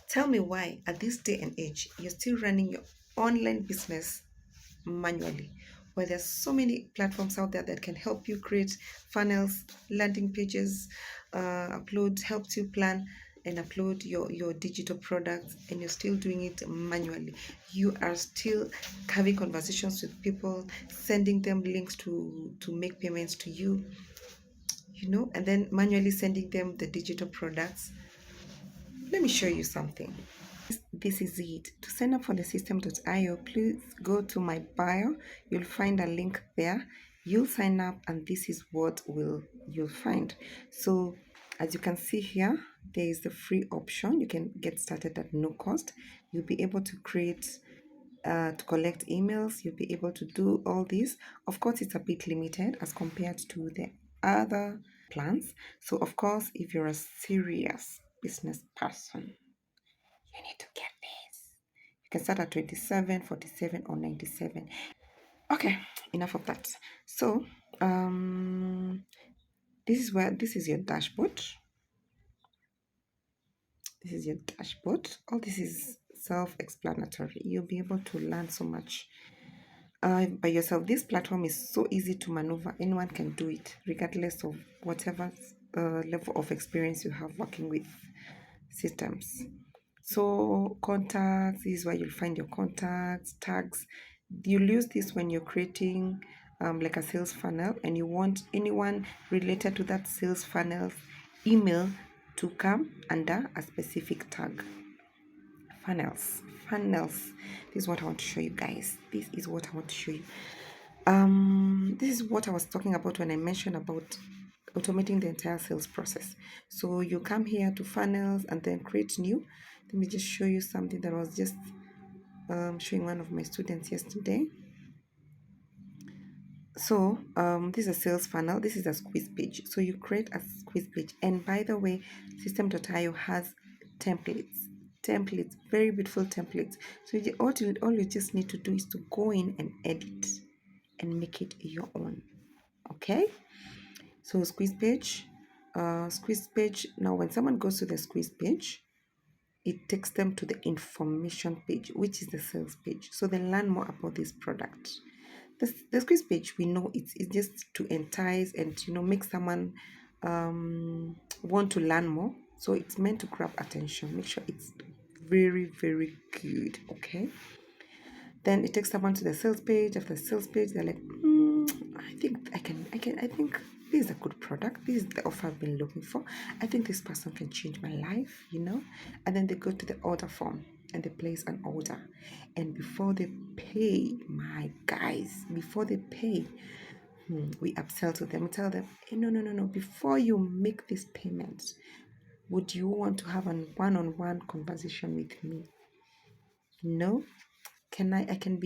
Tell me why, at this day and age, you're still running your online business manually, where there's so many platforms out there that can help you create funnels, landing pages, upload, helps you plan and upload your digital products, and you're still doing it manually. You are still having conversations with people, sending them links to make payments to you, and then manually sending them the digital products. Let me show you something. This is it. To sign up for the system.io, please go to my bio. You'll find a link there. You'll sign up, and this is what you'll find. So as you can see here, there is the free option. You can get started at no cost. You'll be able to create to collect emails. You'll be able to do all this. Of course, it's a bit limited as compared to the other plans. So of course, if you're a serious business person, you need to get this. You can start at 27, 47, or 97. Okay, enough of that. So, this is your dashboard. This is your dashboard. All this is self-explanatory. You'll be able to learn so much by yourself. This platform is so easy to maneuver. Anyone can do it, regardless of whatever level of experience you have working with systems. So contacts is where you'll find your contacts, tags. You'll use this when you're creating like a sales funnel, and you want anyone related to that sales funnel email to come under a specific tag. Funnels. This is what I want to show you guys. This is what I want to show you. This is what I was talking about when I mentioned about automating the entire sales process. So you come here to funnels and then create new. Let me just show you something that I was just showing one of my students yesterday. So this is a sales funnel. This is a squeeze page. So you create a squeeze page, and by the way, system.io has templates, very beautiful templates. So all you just need to do is to go in and edit and make it your own. Okay, so squeeze page. Now when someone goes to the squeeze page, it takes them to the information page, which is the sales page. So they learn more about this product. The squeeze page, we know it's just to entice and make someone want to learn more. So it's meant to grab attention. Make sure it's very, very good. Okay, then it takes someone to the sales page. After the sales page, they're like, I think I think this is a good product. This is the offer I've been looking for. I think this person can change my life, And then they go to the order form and they place an order. And before they pay, my guys, before they pay, we upsell to them. We tell them, hey, no. Before you make this payment, would you want to have a one-on-one conversation with me? No? I can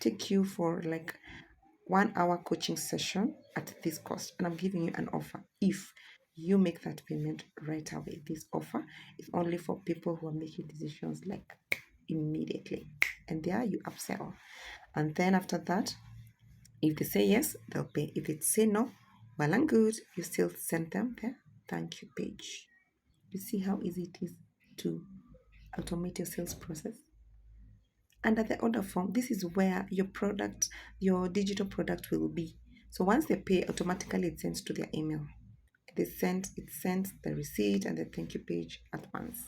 take you for like 1 hour coaching session at this cost, and I'm giving you an offer if you make that payment right away. This offer is only for people who are making decisions like immediately, and there you upsell. And then after that, if they say yes, they'll pay. If they say no, well and good, you still send them their thank you page. You see how easy it is to automate your sales process. Under the order form, this is where your digital product will be. So once they pay, automatically it sends to their email. It sends the receipt and the thank you page at once.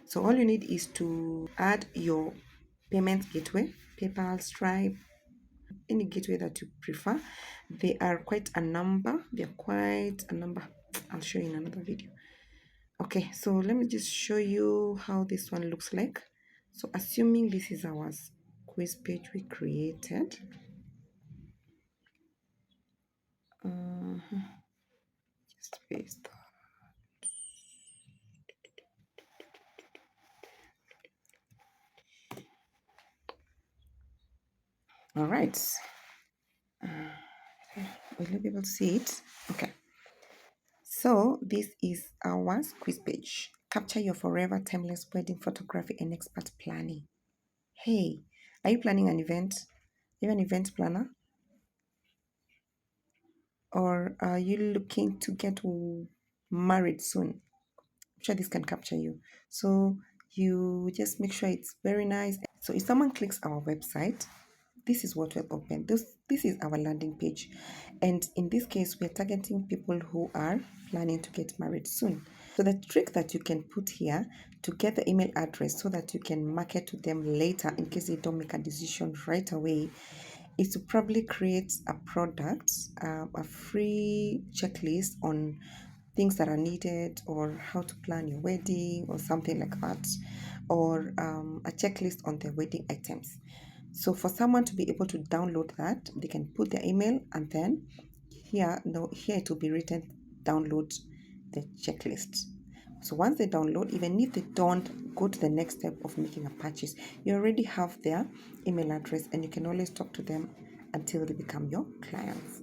So all you need is to add your payment gateway, PayPal, Stripe, any gateway that you prefer. They are quite a number. I'll show you in another video. Okay, so let me just show you how this one looks like. So assuming this is our quiz page we created. Just paste. All right. Will you be able to see it? Okay. So this is our quiz page. Capture your forever timeless wedding photography and expert planning. Hey, are you planning an event? Are you an event planner? Or are you looking to get married soon? sure this can capture you. So you just make sure it's very nice. So if someone clicks our website, this is what will open. This is our landing page, and in this case we're targeting people who are planning to get married soon. So the trick that you can put here to get the email address so that you can market to them later in case they don't make a decision right away is to probably create a product, a free checklist on things that are needed, or how to plan your wedding, or something like that, or a checklist on the wedding items. So for someone to be able to download that, they can put their email, and then here, no, here it will be written download the checklist. So once they download, even if they don't go to the next step of making a purchase, you already have their email address and you can always talk to them until they become your clients.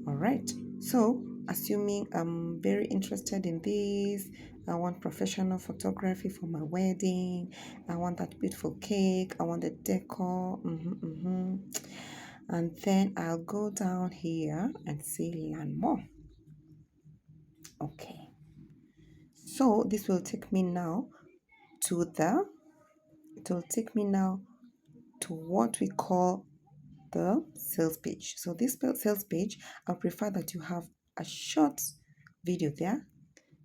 All right. So assuming I'm very interested in this, I want professional photography for my wedding, I want that beautiful cake, I want the decor, and then I'll go down here and say learn more. Okay, so this will take me now to the it will take me now to what we call the sales page. So this sales page, I prefer that you have a short video there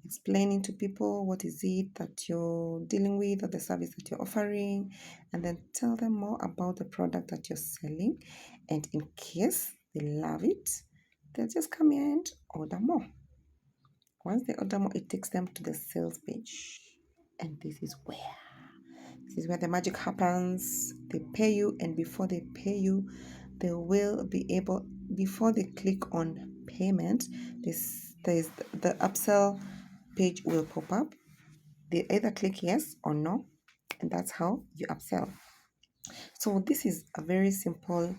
explaining to people what is it that you're dealing with, or the service that you're offering, and then tell them more about the product that you're selling. And in case they love it, they'll just come here and order more. Once they order more, it takes them to the sales page, and this is where the magic happens. They pay you, and before they pay you, they will be able, before they click on payment, there's the upsell page will pop up. They either click yes or no, and that's how you upsell. So this is a very simple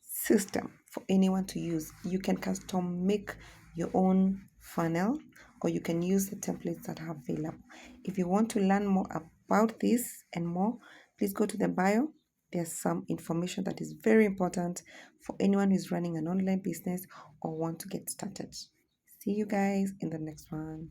system for anyone to use. You can custom make your own funnel, or you can use the templates that are available. If you want to learn more about this and more, please go to the bio. There's some information that is very important for anyone who's running an online business or want to get started. See you guys in the next one.